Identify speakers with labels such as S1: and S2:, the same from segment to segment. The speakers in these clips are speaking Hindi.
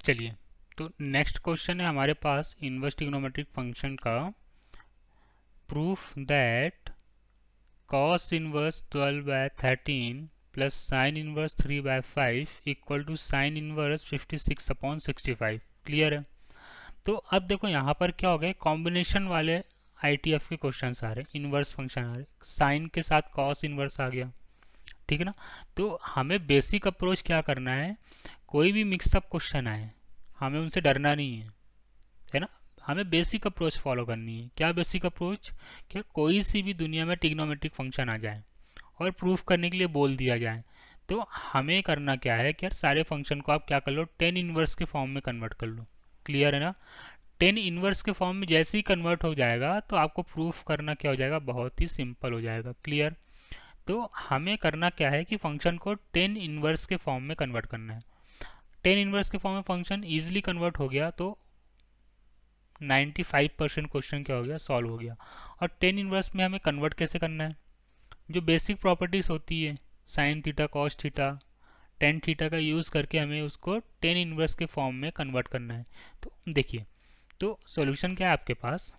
S1: चलिए, तो नेक्स्ट क्वेश्चन है हमारे पास इनवर्स ट्रिग्नोमेट्रिक फंक्शन का। Proof that cos inverse 12/13 plus sine inverse 3/5 equal to sine inverse 56/65। Clear है? तो अब देखो यहाँ पर क्या हो गया, कॉम्बिनेशन वाले आईटीएफ के क्वेश्चंस आ रहे, इनवर्स फंक्शन आ रहे, साइन के साथ cos इनवर्स आ गया। ठीक है ना? तो हमें बेसिक अप्रोच क्या करना है, कोई भी मिक्सअप क्वेश्चन आए हमें उनसे डरना नहीं है ना? हमें बेसिक अप्रोच फॉलो करनी है। क्या बेसिक अप्रोच? कि कोई सी भी दुनिया में ट्रिग्नोमेट्रिक फंक्शन आ जाए और प्रूफ करने के लिए बोल दिया जाए, तो हमें करना क्या है कि यार सारे फंक्शन को आप क्या कर लो, टेन इनवर्स के फॉर्म में कन्वर्ट कर लो। क्लियर है ना? टेन इनवर्स के फॉर्म में जैसे ही कन्वर्ट हो जाएगा तो आपको प्रूफ करना क्या हो जाएगा, बहुत ही सिंपल हो जाएगा। क्लियर? तो हमें करना क्या है कि फंक्शन को टेन इनवर्स के फॉर्म में कन्वर्ट करना है। टेन इनवर्स के फॉर्म में फंक्शन इजीली कन्वर्ट हो गया तो 95% क्वेश्चन क्या हो गया, सॉल्व हो गया। और टेन इनवर्स में हमें कन्वर्ट कैसे करना है, जो बेसिक प्रॉपर्टीज होती है sine theta cos theta tan theta का यूज़ करके हमें उसको टेन इनवर्स के फॉर्म में कन्वर्ट करना है। तो देखिए, तो सॉल्यूशन क्या है आपके पास,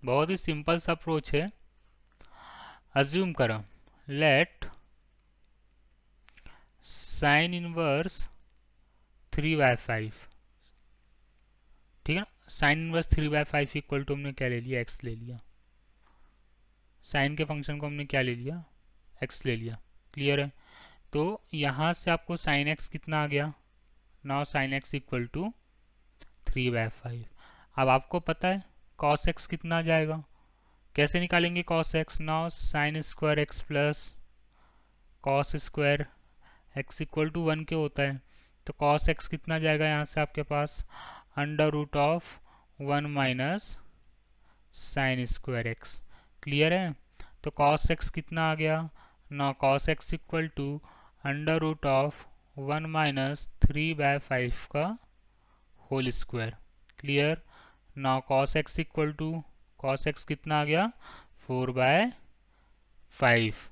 S1: बहुत ही सिंपल सा अप्रोच है। अज्यूम करो, लेट साइन इनवर्स 3/5, ठीक है ना? साइन इनवर्स 3/5 इक्वल टू हमने क्या ले लिया, एक्स ले लिया। साइन के फंक्शन को हमने क्या ले लिया, एक्स ले लिया। क्लियर है? तो यहाँ से आपको साइन एक्स कितना आ गया, now sine x equal to 3/5। अब आपको पता है कॉस एक्स कितना आ जाएगा, कैसे निकालेंगे cos x, now sine square x plus cos square x equal to 1 के होता है। तो कॉस एक्स कितना आ जाएगा यहाँ से आपके पास, under root of 1 minus sine square x. Clear है? तो कॉस एक्स कितना आ गया, ना cos x equal to under root of 1 minus 3/5 का होल स्क्वायर। क्लियर? ना cos x equal to, cos x कितना आ गया, 4/5।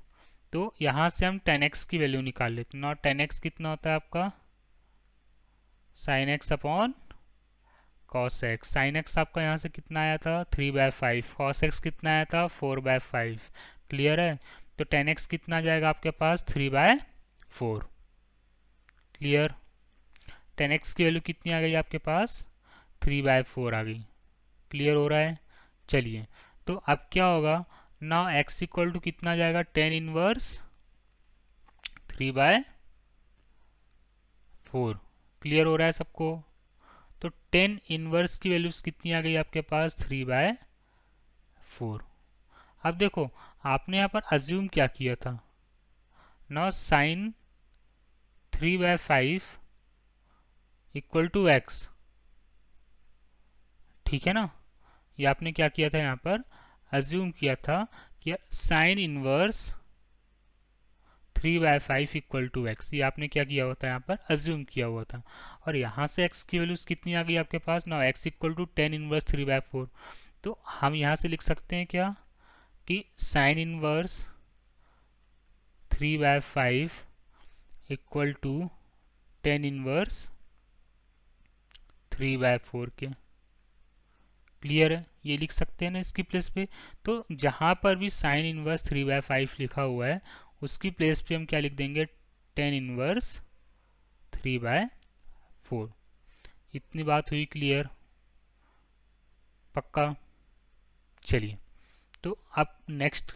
S1: तो यहाँ से हम 10x की वैल्यू निकाल लेते हैं। ना 10x कितना होता है आपका, sine x upon cos x. Sine x आपका यहाँ से कितना आया था, 3/5। कॉस एक्स कितना आया था, 4/5। क्लियर है? तो 10x कितना आ जाएगा आपके पास, 3/4। क्लियर? 10x की वैल्यू कितनी आ गई आपके पास, 3/4 आ गई। क्लियर हो रहा है? चलिए, तो अब क्या होगा, ना x इक्वल टू कितना आ जाएगा, 10 इनवर्स 3/4। क्लियर हो रहा है सबको? तो 10 इनवर्स की वैल्यूज कितनी आ गई आपके पास, 3/4। अब देखो, आपने यहाँ पर अज्यूम क्या किया था, ना साइन 3/5 इक्वल टू एक्स। ठीक है ना? ये आपने क्या किया था, यहाँ पर अज्यूम किया था कि sine inverse 3/5 equal to x. ये आपने क्या किया हुआ था, यहाँ पर अज्यूम किया हुआ था। और यहाँ से एक्स की वैल्यूज कितनी आ गई आपके पास, ना एक्स इक्वल टू 10 इनवर्स 3/4। तो हम यहाँ से लिख सकते हैं क्या, कि sine inverse 3/5 equal to 10 inverse 3/4 के। क्लियर है? ये लिख सकते हैं ना इसकी प्लेस पे। तो जहाँ पर भी साइन इनवर्स 3/5 लिखा हुआ है उसकी प्लेस पे हम क्या लिख देंगे, 10 इनवर्स 3/4। इतनी बात हुई क्लियर? पक्का? चलिए, तो अब नेक्स्ट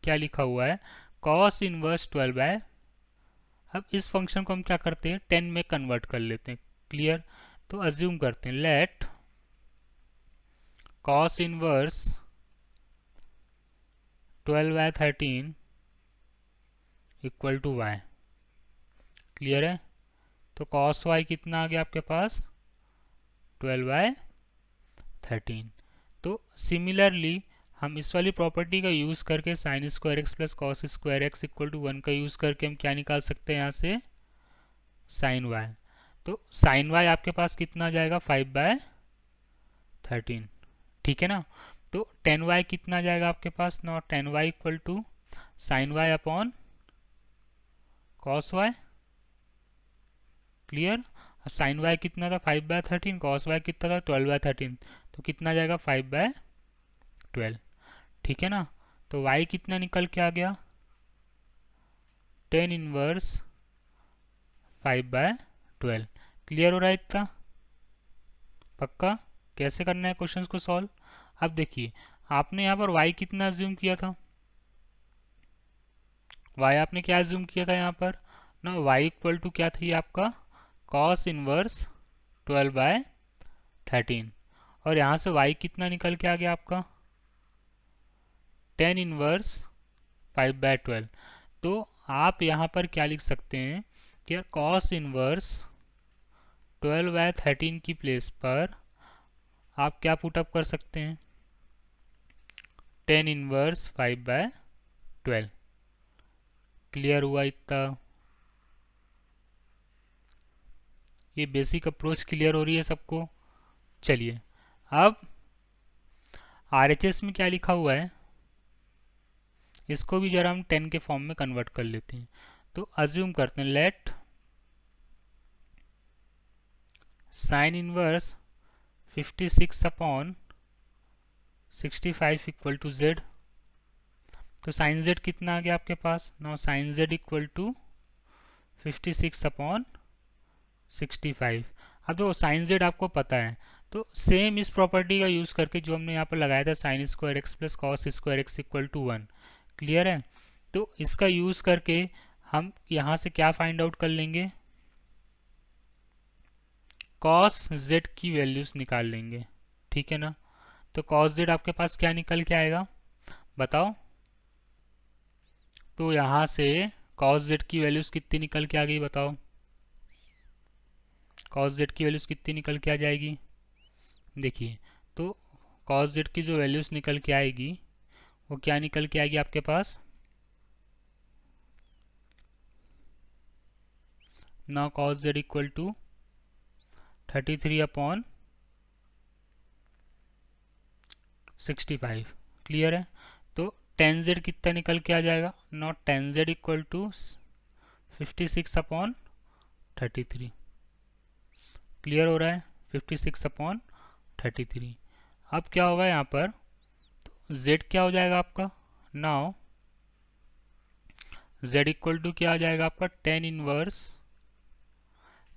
S1: क्या लिखा हुआ है, कॉस इनवर्स 12। अब इस फंक्शन को हम क्या करते हैं, 10 में कन्वर्ट कर लेते हैं। क्लियर? तो अज्यूम करते हैं, let cos inverse 12/13 equal to y. Clear है? तो कॉस वाई कितना आ गया आपके पास, 12/13। तो सिमिलरली हम इस वाली प्रॉपर्टी का यूज़ करके sine square x plus cos square x equal to 1 का यूज़ करके हम क्या निकाल सकते हैं यहाँ से, साइन वाई। तो साइन वाई आपके पास कितना आ जाएगा, 5/13। ठीक है ना? तो 10y कितना आ जाएगा आपके पास, ना 10y equal to sine y upon cos y. Clear? Sine y कितना था 5/13, कॉस वाई कितना था 12/13, तो कितना आ जाएगा 5/12, ठीक है ना। तो वाई कितना निकल के आ गया 10 इनवर्स 5/12। क्लियर हो रहा है इतना पक्का। कैसे करना है क्वेश्चंस को सॉल्व। अब देखिए आपने यहाँ पर y कितना अज्यूम किया था, y आपने क्या अज्यूम किया था यहाँ पर ना, y इक्वल टू क्या थी आपका cos इनवर्स 12/13, और यहाँ से y कितना निकल के आ गया आपका 10 इनवर्स 5/12। तो आप यहाँ पर क्या लिख सकते हैं कि cos इनवर्स 12/13 की प्लेस पर आप क्या पुटअप कर सकते हैं 10 इनवर्स 5/12। क्लियर हुआ इतना। ये बेसिक अप्रोच क्लियर हो रही है सबको। चलिए अब आरएचएस में क्या लिखा हुआ है इसको भी जरा हम 10 के फॉर्म में कन्वर्ट कर लेते हैं। तो अज्यूम करते हैं let sine inverse 56/65 equal to z. तो साइन जेड कितना आ गया आपके पास now, sine z equal to 56/65। अब देखो साइन जेड आपको पता है, तो सेम इस प्रॉपर्टी का यूज करके जो हमने यहाँ पर लगाया था sine square x plus cos square x equal to 1, clear है। तो इसका यूज करके हम यहाँ से क्या फाइंड आउट कर लेंगे कॉस जेड की वैल्यूज निकाल लेंगे, ठीक है ना। तो कॉस जेड आपके पास क्या निकल के आएगा बताओ। तो यहाँ से कॉस जेड की वैल्यूज कितनी निकल के आ गई बताओ, कॉस जेड की वैल्यूज कितनी निकल के आ जाएगी। देखिए तो कॉस जेड की जो वैल्यूज निकल के आएगी वो क्या निकल के आएगी आपके पास now, cos z equal to 33/65। Clear है। तो टेन जेड कितना निकल के आ जाएगा not, tan z equal to 56/33। Clear हो रहा है 56/33। अब क्या होगा यहाँ पर तो z क्या हो जाएगा आपका नाउ, z इक्वल टू क्या आ जाएगा आपका 10 इनवर्स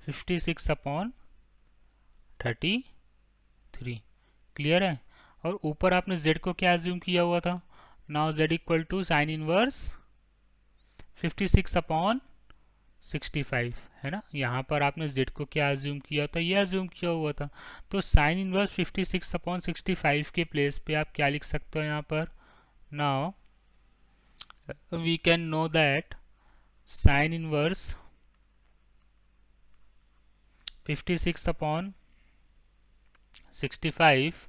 S1: 56/33। क्लियर है। और ऊपर आपने z को क्या एज्यूम किया हुआ था now, z equal to sine inverse 56/65 है ना। यहाँ पर आपने z को क्या एज्यूम किया था ये एज्यूम किया हुआ था। तो साइन इनवर्स 56/65 के प्लेस पे आप क्या लिख सकते हो यहाँ पर now, we can know that sine inverse 56/65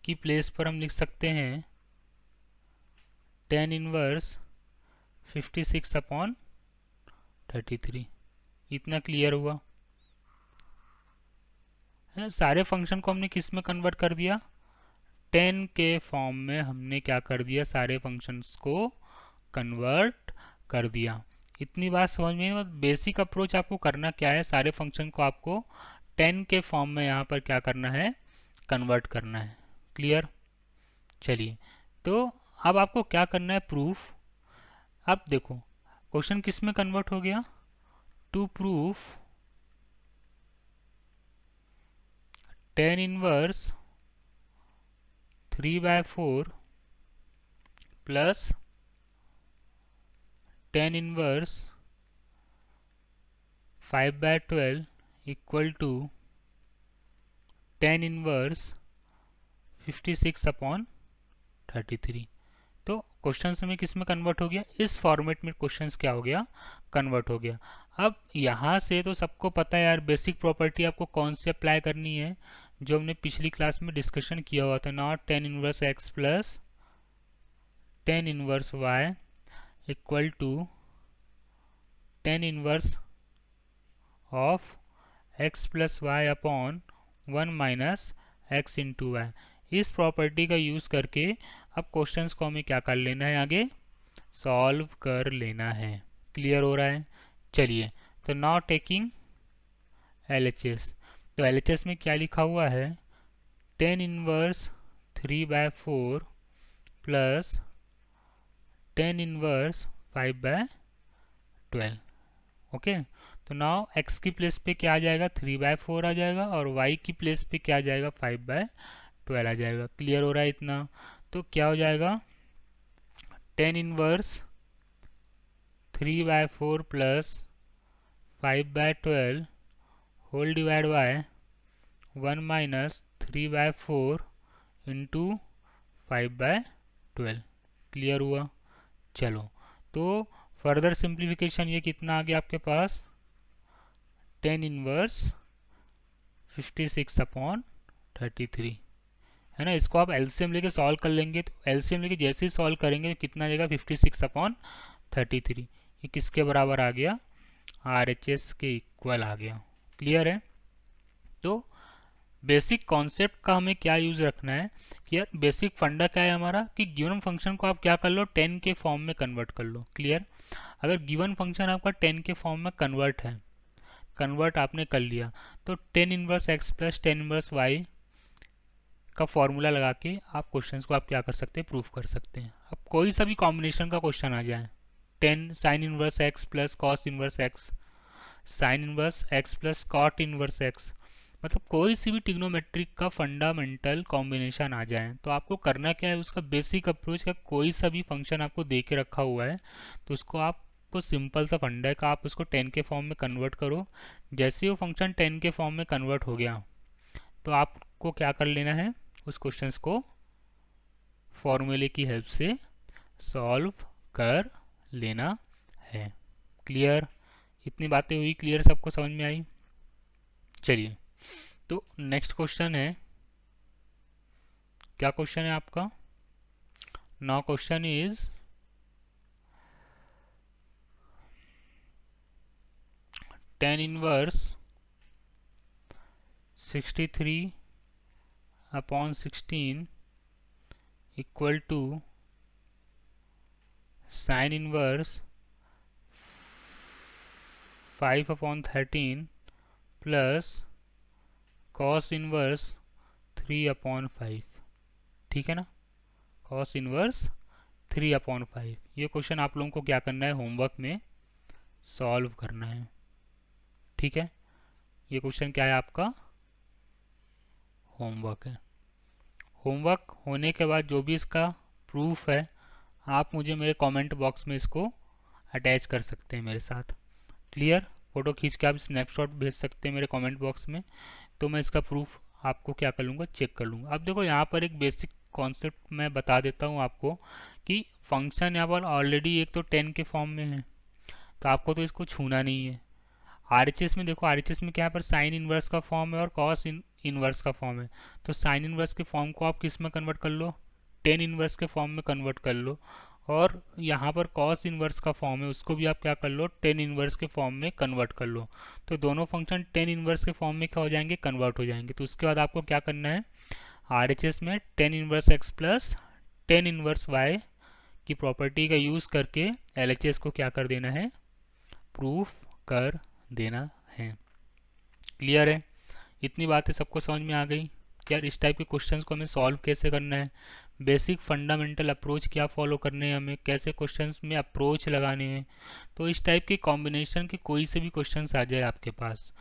S1: की प्लेस पर हम लिख सकते हैं 10 इनवर्स 56/33। इतना क्लियर हुआ है। सारे फंक्शन को हमने किस में कन्वर्ट कर दिया 10 के फॉर्म में हमने क्या कर दिया सारे फंक्शंस को कन्वर्ट कर दिया। इतनी बात समझ में। बेसिक अप्रोच आपको करना क्या है सारे फंक्शन को आपको 10 के फॉर्म में यहाँ पर क्या करना है कन्वर्ट करना है। क्लियर। चलिए तो अब आपको क्या करना है प्रूफ। अब देखो क्वेश्चन किस में कन्वर्ट हो गया to proof 10 inverse 3/4 plus 10 inverse 5/12 equal to 10 inverse 56/33। तो क्वेश्चन में किस में कन्वर्ट हो गया इस फॉर्मेट में क्वेश्चंस क्या हो गया कन्वर्ट हो गया। अब यहाँ से तो सबको पता है यार बेसिक प्रॉपर्टी आपको कौन सी अप्लाई करनी है जो हमने पिछली क्लास में डिस्कशन किया हुआ था not 10 inverse x plus 10 inverse y equal to 10 inverse of x plus y upon 1 minus x into y. इस प्रॉपर्टी का यूज़ करके अब क्वेश्चंस को हमें क्या कर लेना है आगे सॉल्व कर लेना है। क्लियर हो रहा है। चलिए तो नाउ टेकिंग LHS, तो LHS में क्या लिखा हुआ है, 10 इनवर्स 3/4 प्लस 10 इनवर्स 5/12। ओके, तो नाउ x की प्लेस पे क्या आ जाएगा, 3/4 आ जाएगा, और y की प्लेस पे क्या आ जाएगा, 5/12 आ जाएगा। क्लियर हो रहा है इतना? तो क्या हो जाएगा, 10 inverse 3/4 plus 5/12 whole divide by 1 minus 3/4 into 5/12। Clear हुआ? चलो, तो फर्दर सिंप्लीफिकेशन ये कितना आ गया आपके पास, 10 इनवर्स 56/33, है ना। इसको आप एलसीएम लेके सॉल्व कर लेंगे, तो एलसीएम लेके जैसे ही सॉल्व करेंगे तो कितना आ जाएगा, 56/33। ये किसके बराबर आ गया, RHS के इक्वल आ गया। क्लियर है? तो बेसिक कॉन्सेप्ट का हमें क्या यूज रखना है कि यार बेसिक फंडा क्या है हमारा, कि गिवन फंक्शन को आप क्या कर लो, 10 के फॉर्म में कन्वर्ट कर लो। क्लियर? अगर गिवन फंक्शन आपका 10 के फॉर्म में कन्वर्ट आपने कर लिया, तो 10 inverse x plus 10 inverse y का फॉर्मूला लगा के आप क्वेश्चंस को आप क्या कर सकते हैं, प्रूफ कर सकते हैं। अब कोई सा भी कॉम्बिनेशन का क्वेश्चन आ जाए, 10 साइन इनवर्स x प्लस cos inverse x, sine inverse x प्लस कॉट इनवर्स x, मतलब कोई सी भी ट्रिग्नोमेट्रिक का फंडामेंटल कॉम्बिनेशन आ जाए, तो आपको करना क्या है, उसका बेसिक अप्रोच का कोई सा भी फंक्शन आपको दे के रखा हुआ है, तो उसको आपको सिंपल सा फंडा है का आप उसको 10 के फॉर्म में कन्वर्ट करो। जैसे ही वो फंक्शन 10 के फॉर्म में कन्वर्ट हो गया, तो आपको क्या कर लेना है, उस क्वेश्चंस को फॉर्मूले की हेल्प से सॉल्व कर लेना है। क्लियर? इतनी बातें हुई क्लियर, सबको समझ में आई? चलिए, तो नेक्स्ट क्वेश्चन है, क्या क्वेश्चन है आपका? Now question is 10 inverse 63/16 equal to sine inverse 5/13 plus cos inverse 3/5। ठीक है ना, कॉस इनवर्स 3/5। ये क्वेश्चन आप लोगों को क्या करना है, होमवर्क में सॉल्व करना है। ठीक है, ये क्वेश्चन क्या है आपका, होमवर्क है। होमवर्क होने के बाद जो भी इसका प्रूफ है, आप मुझे मेरे कमेंट बॉक्स में इसको अटैच कर सकते हैं मेरे साथ। क्लियर? फोटो खींच के आप स्नैपशॉट भेज सकते हैं मेरे कमेंट बॉक्स में, तो मैं इसका प्रूफ आपको क्या कर लूँगा, चेक कर लूँगा। अब देखो, यहाँ पर एक बेसिक कॉन्सेप्ट मैं बता देता हूँ आपको, कि फंक्शन यहाँ पर ऑलरेडी एक तो 10 के फॉर्म में है, तो आपको तो इसको छूना नहीं है। RHS में देखो, RHS में क्या, पर साइन इनवर्स का फॉर्म है और कॉस इनवर्स का फॉर्म है, तो साइन इनवर्स के फॉर्म को आप किस में कन्वर्ट कर लो, 10 इनवर्स के फॉर्म में कन्वर्ट कर लो, और यहाँ पर कॉस इनवर्स का फॉर्म है, उसको भी आप क्या कर लो, 10 इनवर्स के फॉर्म में कन्वर्ट कर लो। तो दोनों फंक्शन 10 इनवर्स के फॉर्म में क्या हो जाएंगे, कन्वर्ट हो जाएंगे। तो उसके बाद आपको क्या करना है, RHS में 10 inverse x plus 10 inverse y की प्रॉपर्टी का यूज़ करके LHS को क्या कर देना है, प्रूफ कर देना है। क्लियर है? इतनी बातें सबको समझ में आ गई? यार इस टाइप के क्वेश्चंस को हमें सॉल्व कैसे करना है, बेसिक फंडामेंटल अप्रोच क्या फॉलो करने हैं हमें, कैसे क्वेश्चंस में अप्रोच लगाने हैं। तो इस टाइप के कॉम्बिनेशन के कोई से भी क्वेश्चंस आ जाए आपके पास,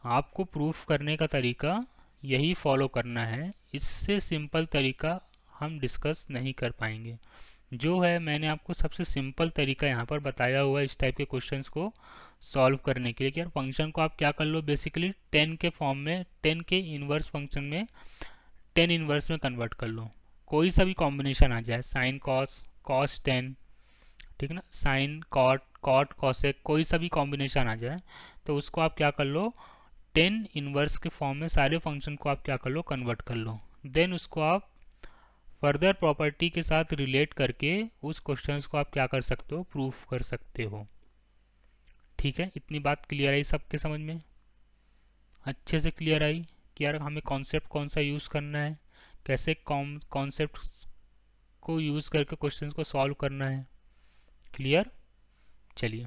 S1: आपको प्रूफ करने का तरीका यही फॉलो करना है। इससे सिंपल तरीका हम डिस्कस नहीं कर पाएंगे। जो है मैंने आपको सबसे सिंपल तरीका यहाँ पर बताया हुआ है इस टाइप के क्वेश्चंस को सॉल्व करने के लिए, कि यार फंक्शन को आप क्या कर लो, बेसिकली 10 के फॉर्म में, 10 के इनवर्स फंक्शन में 10 इनवर्स में कन्वर्ट कर लो। कोई सा भी कॉम्बिनेशन आ जाए, साइन कॉस, कॉस 10, ठीक है ना, साइन कॉट, कॉट कॉसेक, कोई सा भी कॉम्बिनेशन आ जाए, तो उसको आप क्या कर लो, 10 इनवर्स के फॉर्म में सारे फंक्शन को आप क्या कर लो, कन्वर्ट कर लो। देन उसको आप फर्दर प्रॉपर्टी के साथ रिलेट करके उस क्वेश्चंस को आप क्या कर सकते हो, प्रूफ कर सकते हो। ठीक है, इतनी बात क्लियर आई सबके समझ में, अच्छे से क्लियर आई कि यार हमें कॉन्सेप्ट कौन सा यूज़ करना है, कैसे कॉन्सेप्ट को यूज़ करके क्वेश्चंस को सॉल्व करना है। क्लियर? चलिए,